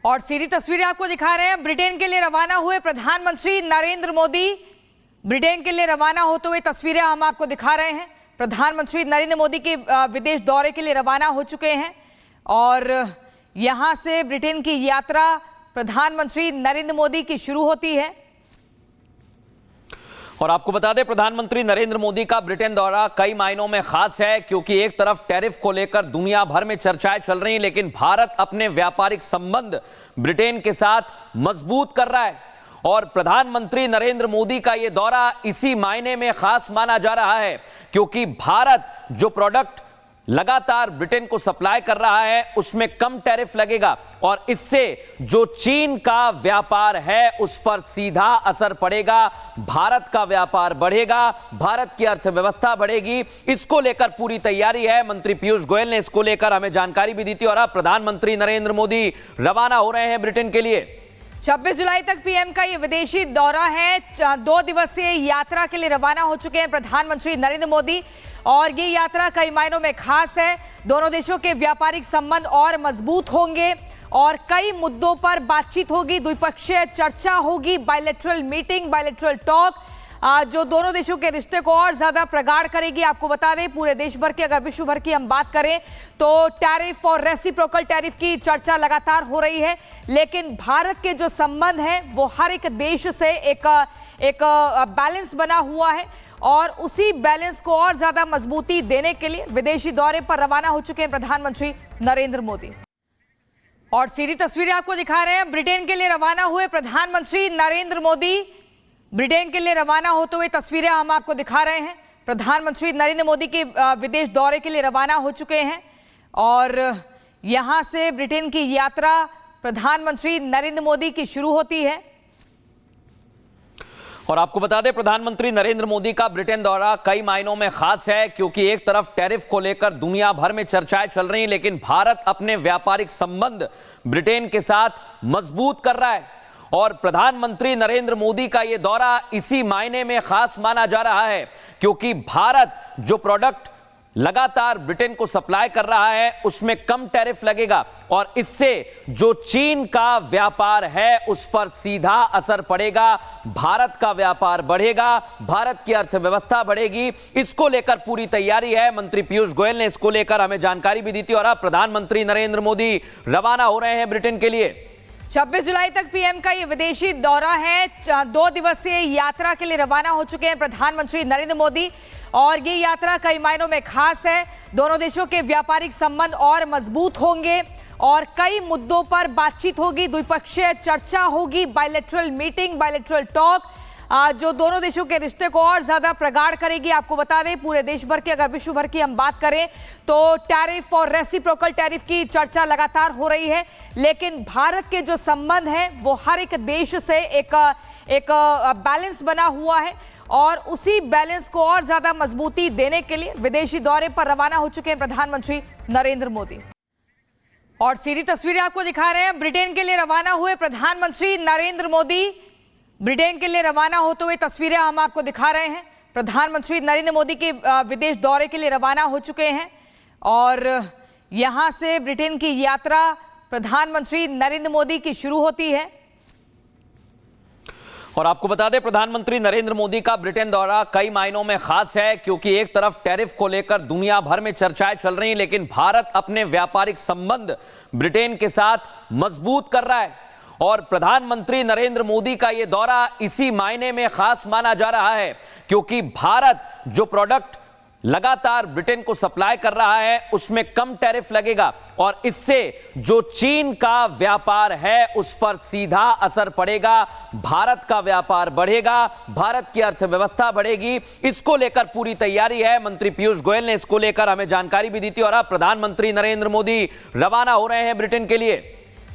और सीधी तस्वीरें आपको दिखा रहे हैं। ब्रिटेन के लिए रवाना हुए प्रधानमंत्री नरेंद्र मोदी। ब्रिटेन के लिए रवाना होते हुए तस्वीरें हम आपको दिखा रहे हैं। प्रधानमंत्री नरेंद्र मोदी के विदेश दौरे के लिए रवाना हो चुके हैं और यहां से ब्रिटेन की यात्रा प्रधानमंत्री नरेंद्र मोदी की शुरू होती है। और आपको बता दें, प्रधानमंत्री नरेंद्र मोदी का ब्रिटेन दौरा कई मायनों में खास है, क्योंकि एक तरफ टैरिफ को लेकर दुनिया भर में चर्चाएं चल रही हैं, लेकिन भारत अपने व्यापारिक संबंध ब्रिटेन के साथ मजबूत कर रहा है। और प्रधानमंत्री नरेंद्र मोदी का यह दौरा इसी मायने में खास माना जा रहा है, क्योंकि भारत जो प्रोडक्ट लगातार ब्रिटेन को सप्लाई कर रहा है उसमें कम टैरिफ लगेगा और इससे जो चीन का व्यापार है उस पर सीधा असर पड़ेगा। भारत का व्यापार बढ़ेगा, भारत की अर्थव्यवस्था बढ़ेगी। इसको लेकर पूरी तैयारी है। मंत्री पीयूष गोयल ने इसको लेकर हमें जानकारी भी दी थी और अब प्रधानमंत्री नरेंद्र मोदी रवाना हो रहे हैं ब्रिटेन के लिए। 26 जुलाई तक पीएम का ये विदेशी दौरा है। 2 दिवसीय यात्रा के लिए रवाना हो चुके हैं प्रधानमंत्री नरेंद्र मोदी और ये यात्रा कई मायनों में खास है। दोनों देशों के व्यापारिक संबंध और मजबूत होंगे और कई मुद्दों पर बातचीत होगी, द्विपक्षीय चर्चा होगी, बायलैटरल मीटिंग, बायलैटरल टॉक जो दोनों देशों के रिश्ते को और ज्यादा प्रगाढ़ करेगी। आपको बता दें, पूरे देश भर की, अगर विश्व भर की हम बात करें तो टैरिफ और रेसिप्रोकल टैरिफ की चर्चा लगातार हो रही है, लेकिन भारत के जो संबंध हैं वो हर एक देश से एक बैलेंस बना हुआ है और उसी बैलेंस को और ज्यादा मजबूती देने के लिए विदेशी दौरे पर रवाना हो चुके हैं प्रधानमंत्री नरेंद्र मोदी। और सीधी तस्वीरें आपको दिखा रहे हैं। ब्रिटेन के लिए रवाना हुए प्रधानमंत्री नरेंद्र मोदी। ब्रिटेन के लिए रवाना होते हुए तस्वीरें हम आपको दिखा रहे हैं। प्रधानमंत्री नरेंद्र मोदी के विदेश दौरे के लिए रवाना हो चुके हैं और यहां से ब्रिटेन की यात्रा प्रधानमंत्री नरेंद्र मोदी की शुरू होती है। और आपको बता दें, प्रधानमंत्री नरेंद्र मोदी का ब्रिटेन दौरा कई मायनों में खास है, क्योंकि एक तरफ टैरिफ को लेकर दुनिया भर में चर्चाएं चल रही हैं, लेकिन भारत अपने व्यापारिक संबंध ब्रिटेन के साथ मजबूत कर रहा है। और प्रधानमंत्री नरेंद्र मोदी का यह दौरा इसी मायने में खास माना जा रहा है, क्योंकि भारत जो प्रोडक्ट लगातार ब्रिटेन को सप्लाई कर रहा है उसमें कम टैरिफ लगेगा और इससे जो चीन का व्यापार है उस पर सीधा असर पड़ेगा। भारत का व्यापार बढ़ेगा, भारत की अर्थव्यवस्था बढ़ेगी। इसको लेकर पूरी तैयारी है। मंत्री पीयूष गोयल ने इसको लेकर हमें जानकारी भी दी थी और अब प्रधानमंत्री नरेंद्र मोदी रवाना हो रहे हैं ब्रिटेन के लिए। 26 जुलाई तक पीएम का ये विदेशी दौरा है। 2 दिवसीय यात्रा के लिए रवाना हो चुके हैं प्रधानमंत्री नरेंद्र मोदी और ये यात्रा कई मायनों में खास है। दोनों देशों के व्यापारिक संबंध और मजबूत होंगे और कई मुद्दों पर बातचीत होगी, द्विपक्षीय चर्चा होगी, बायलैटरल मीटिंग, बायलैटरल टॉक जो दोनों देशों के रिश्ते को और ज्यादा प्रगाढ़ करेगी। आपको बता दें, पूरे देश भर की, अगर विश्व भर की हम बात करें तो टैरिफ और रेसिप्रोकल टैरिफ की चर्चा लगातार हो रही है, लेकिन भारत के जो संबंध हैं वो हर एक देश से एक बैलेंस बना हुआ है और उसी बैलेंस को और ज्यादा मजबूती देने के लिए विदेशी दौरे पर रवाना हो चुके हैं प्रधानमंत्री नरेंद्र मोदी। और सीधी तस्वीरें आपको दिखा रहे हैं। ब्रिटेन के लिए रवाना हुए प्रधानमंत्री नरेंद्र मोदी। ब्रिटेन के लिए रवाना होते हुए तस्वीरें हम आपको दिखा रहे हैं। प्रधानमंत्री नरेंद्र मोदी के विदेश दौरे के लिए रवाना हो चुके हैं और यहां से ब्रिटेन की यात्रा प्रधानमंत्री नरेंद्र मोदी की शुरू होती है। और आपको बता दें, प्रधानमंत्री नरेंद्र मोदी का ब्रिटेन दौरा कई मायनों में खास है, क्योंकि एक तरफ टैरिफ को लेकर दुनिया भर में चर्चाएं चल रही हैं, लेकिन भारत अपने व्यापारिक संबंध ब्रिटेन के साथ मजबूत कर रहा है। और प्रधानमंत्री नरेंद्र मोदी का यह दौरा इसी मायने में खास माना जा रहा है, क्योंकि भारत जो प्रोडक्ट लगातार ब्रिटेन को सप्लाई कर रहा है उसमें कम टैरिफ लगेगा और इससे जो चीन का व्यापार है उस पर सीधा असर पड़ेगा। भारत का व्यापार बढ़ेगा, भारत की अर्थव्यवस्था बढ़ेगी। इसको लेकर पूरी तैयारी है। मंत्री पीयूष गोयल ने इसको लेकर हमें जानकारी भी दी थी और अब प्रधानमंत्री नरेंद्र मोदी रवाना हो रहे हैं ब्रिटेन के लिए।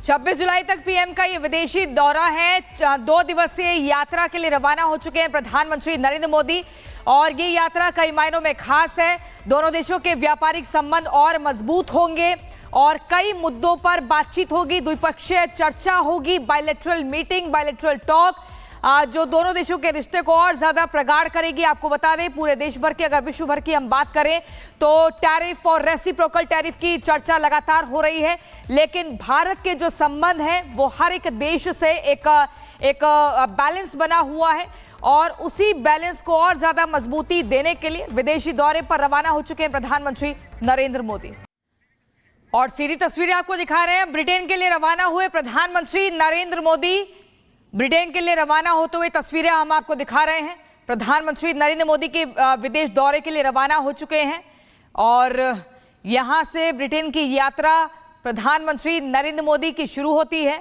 26 जुलाई तक पीएम का ये विदेशी दौरा है। 2 दिवसीय यात्रा के लिए रवाना हो चुके हैं प्रधानमंत्री नरेंद्र मोदी और ये यात्रा कई मायनों में खास है। दोनों देशों के व्यापारिक संबंध और मजबूत होंगे और कई मुद्दों पर बातचीत होगी, द्विपक्षीय चर्चा होगी, बायलैटरल मीटिंग, बायलैटरल टॉक जो दोनों देशों के रिश्ते को और ज्यादा प्रगाढ़ करेगी। आपको बता दें, पूरे देश भर की, अगर विश्व भर की हम बात करें तो टैरिफ और रेसिप्रोकल टैरिफ की चर्चा लगातार हो रही है, लेकिन भारत के जो संबंध है वो हर एक देश से एक बैलेंस बना हुआ है और उसी बैलेंस को और ज्यादा मजबूती देने के लिए विदेशी दौरे पर रवाना हो चुके हैं प्रधानमंत्री नरेंद्र मोदी। और सीधी तस्वीरें आपको दिखा रहे हैं, ब्रिटेन के लिए रवाना हुए प्रधानमंत्री नरेंद्र मोदी। ब्रिटेन के लिए रवाना होते हुए तस्वीरें हम आपको दिखा रहे हैं। प्रधानमंत्री नरेंद्र मोदी के विदेश दौरे के लिए रवाना हो चुके हैं और यहां से ब्रिटेन की यात्रा प्रधानमंत्री नरेंद्र मोदी की शुरू होती है।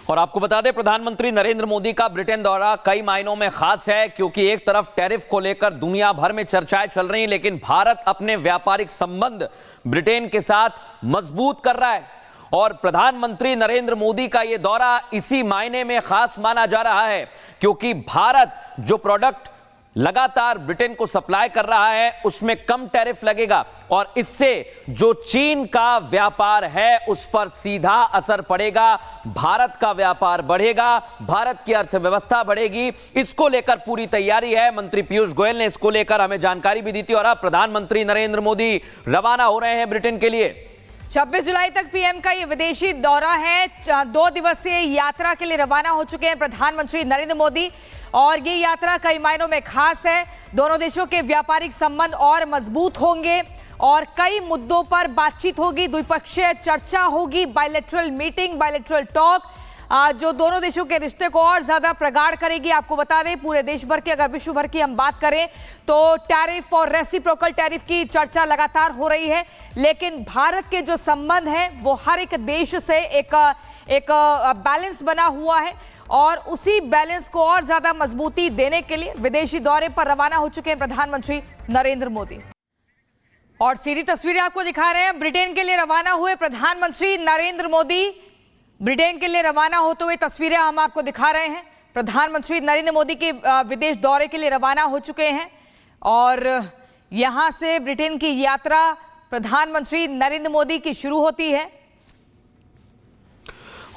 और आपको बता दें, प्रधानमंत्री नरेंद्र मोदी का ब्रिटेन दौरा कई मायनों में खास है, क्योंकि एक तरफ टैरिफ को लेकर दुनिया भर में चर्चाएं चल रही हैं, लेकिन भारत अपने व्यापारिक संबंध ब्रिटेन के साथ मजबूत कर रहा है। और प्रधानमंत्री नरेंद्र मोदी का यह दौरा इसी मायने में खास माना जा रहा है, क्योंकि भारत जो प्रोडक्ट लगातार ब्रिटेन को सप्लाई कर रहा है उसमें कम टैरिफ लगेगा और इससे जो चीन का व्यापार है उस पर सीधा असर पड़ेगा। भारत का व्यापार बढ़ेगा, भारत की अर्थव्यवस्था बढ़ेगी। इसको लेकर पूरी तैयारी है। मंत्री पीयूष गोयल ने इसको लेकर हमें जानकारी भी दी थी और अब प्रधानमंत्री नरेंद्र मोदी रवाना हो रहे हैं ब्रिटेन के लिए। 26 जुलाई तक पीएम का ये विदेशी दौरा है। 2 दिवसीय यात्रा के लिए रवाना हो चुके हैं प्रधानमंत्री नरेंद्र मोदी और ये यात्रा कई मायनों में खास है। दोनों देशों के व्यापारिक संबंध और मजबूत होंगे और कई मुद्दों पर बातचीत होगी, द्विपक्षीय चर्चा होगी, बायलैटरल मीटिंग, बायलैटरल टॉक, जो दोनों देशों के रिश्ते को और ज्यादा प्रगाढ़ करेगी। आपको बता दें, पूरे देश भर की, अगर विश्व भर की हम बात करें तो टैरिफ और रेसिप्रोकल टैरिफ की चर्चा लगातार हो रही है, लेकिन भारत के जो संबंध है वो हर एक देश से एक बैलेंस बना हुआ है और उसी बैलेंस को और ज्यादा मजबूती देने के लिए विदेशी दौरे पर रवाना हो चुके हैं प्रधानमंत्री नरेंद्र मोदी। और सीधी तस्वीरें आपको दिखा रहे हैं, ब्रिटेन के लिए रवाना हुए प्रधानमंत्री नरेंद्र मोदी। ब्रिटेन के लिए रवाना होते हुए तस्वीरें हम आपको दिखा रहे हैं। प्रधानमंत्री नरेंद्र मोदी के विदेश दौरे के लिए रवाना हो चुके हैं और यहां से ब्रिटेन की यात्रा प्रधानमंत्री नरेंद्र मोदी की शुरू होती है।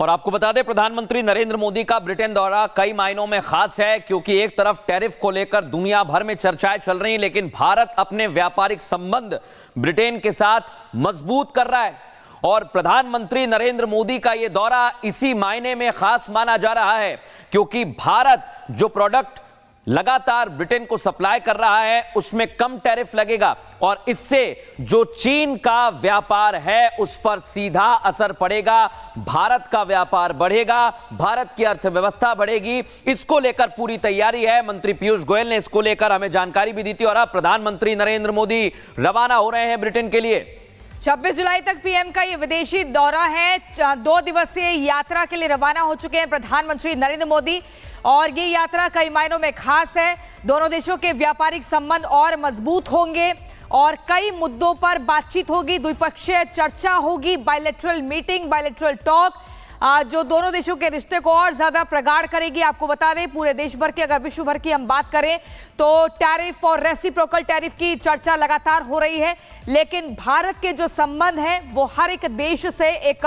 और आपको बता दें, प्रधानमंत्री नरेंद्र मोदी का ब्रिटेन दौरा कई मायनों में खास है, क्योंकि एक तरफ टैरिफ को लेकर दुनिया भर में चर्चाएं चल रही हैं, लेकिन भारत अपने व्यापारिक संबंध ब्रिटेन के साथ मजबूत कर रहा है। और प्रधानमंत्री नरेंद्र मोदी का यह दौरा इसी मायने में खास माना जा रहा है, क्योंकि भारत जो प्रोडक्ट लगातार ब्रिटेन को सप्लाई कर रहा है उसमें कम टैरिफ लगेगा और इससे जो चीन का व्यापार है उस पर सीधा असर पड़ेगा। भारत का व्यापार बढ़ेगा, भारत की अर्थव्यवस्था बढ़ेगी। इसको लेकर पूरी तैयारी है। मंत्री पीयूष गोयल ने इसको लेकर हमें जानकारी भी दी थी और अब प्रधानमंत्री नरेंद्र मोदी रवाना हो रहे हैं ब्रिटेन के लिए। 26 जुलाई तक पीएम का ये विदेशी दौरा है। 2 दिवसीय यात्रा के लिए रवाना हो चुके हैं प्रधानमंत्री नरेंद्र मोदी और ये यात्रा कई मायनों में खास है। दोनों देशों के व्यापारिक संबंध और मजबूत होंगे और कई मुद्दों पर बातचीत होगी, द्विपक्षीय चर्चा होगी, बायलैटरल मीटिंग, बायलैटरल टॉक, जो दोनों देशों के रिश्ते को और ज्यादा प्रगाढ़ करेगी। आपको बता दें, पूरे देश भर की, अगर विश्व भर की हम बात करें तो टैरिफ और रेसिप्रोकल टैरिफ की चर्चा लगातार हो रही है, लेकिन भारत के जो संबंध है वो हर एक देश से एक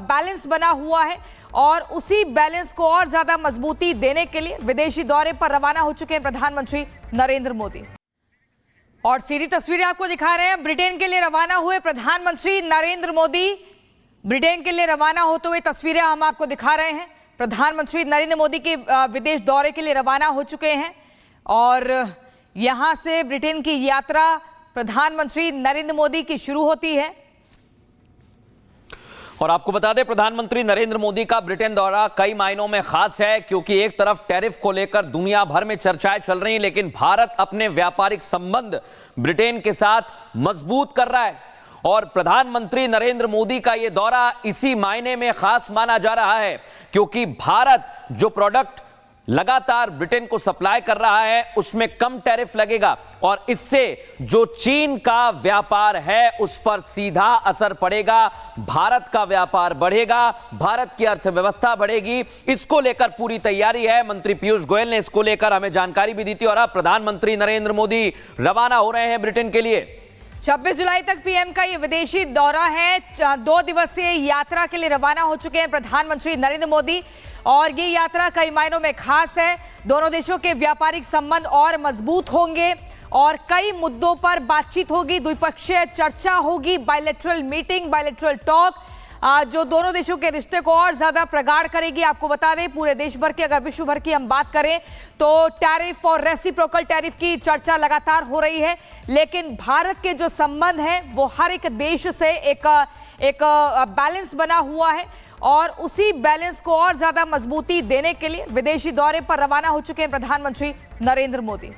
बैलेंस बना हुआ है और उसी बैलेंस को और ज्यादा मजबूती देने के लिए विदेशी दौरे पर रवाना हो चुके हैं प्रधानमंत्री नरेंद्र मोदी। और सीधी तस्वीरें आपको दिखा रहे हैं, ब्रिटेन के लिए रवाना हुए प्रधानमंत्री नरेंद्र मोदी। ब्रिटेन के लिए रवाना होते हुए तस्वीरें हम आपको दिखा रहे हैं। प्रधानमंत्री नरेंद्र मोदी के विदेश दौरे के लिए रवाना हो चुके हैं और यहां से ब्रिटेन की यात्रा प्रधानमंत्री नरेंद्र मोदी की शुरू होती है। और आपको बता दें, प्रधानमंत्री नरेंद्र मोदी का ब्रिटेन दौरा कई मायनों में खास है, क्योंकि एक तरफ टैरिफ को लेकर दुनिया भर में चर्चाएं चल रही हैं, लेकिन भारत अपने व्यापारिक संबंध ब्रिटेन के साथ मजबूत कर रहा है। और प्रधानमंत्री नरेंद्र मोदी का यह दौरा इसी मायने में खास माना जा रहा है, क्योंकि भारत जो प्रोडक्ट लगातार ब्रिटेन को सप्लाई कर रहा है उसमें कम टैरिफ लगेगा और इससे जो चीन का व्यापार है उस पर सीधा असर पड़ेगा। भारत का व्यापार बढ़ेगा, भारत की अर्थव्यवस्था बढ़ेगी। इसको लेकर पूरी तैयारी है। मंत्री पीयूष गोयल ने इसको लेकर हमें जानकारी भी दी थी और अब प्रधानमंत्री नरेंद्र मोदी रवाना हो रहे हैं ब्रिटेन के लिए। 26 जुलाई तक पीएम का ये विदेशी दौरा है। 2 दिवसीय यात्रा के लिए रवाना हो चुके हैं प्रधानमंत्री नरेंद्र मोदी और ये यात्रा कई मायनों में खास है। दोनों देशों के व्यापारिक संबंध और मजबूत होंगे और कई मुद्दों पर बातचीत होगी, द्विपक्षीय चर्चा होगी, बायलैटरल मीटिंग, बायलैटरल टॉक जो दोनों देशों के रिश्ते को और ज्यादा प्रगाढ़ करेगी। आपको बता दें, पूरे देश भर की, अगर विश्व भर की हम बात करें तो टैरिफ और रेसिप्रोकल टैरिफ की चर्चा लगातार हो रही है, लेकिन भारत के जो संबंध हैं वो हर एक देश से एक बैलेंस बना हुआ है और उसी बैलेंस को और ज्यादा मजबूती देने के लिए विदेशी दौरे पर रवाना हो चुके हैं प्रधानमंत्री नरेंद्र मोदी।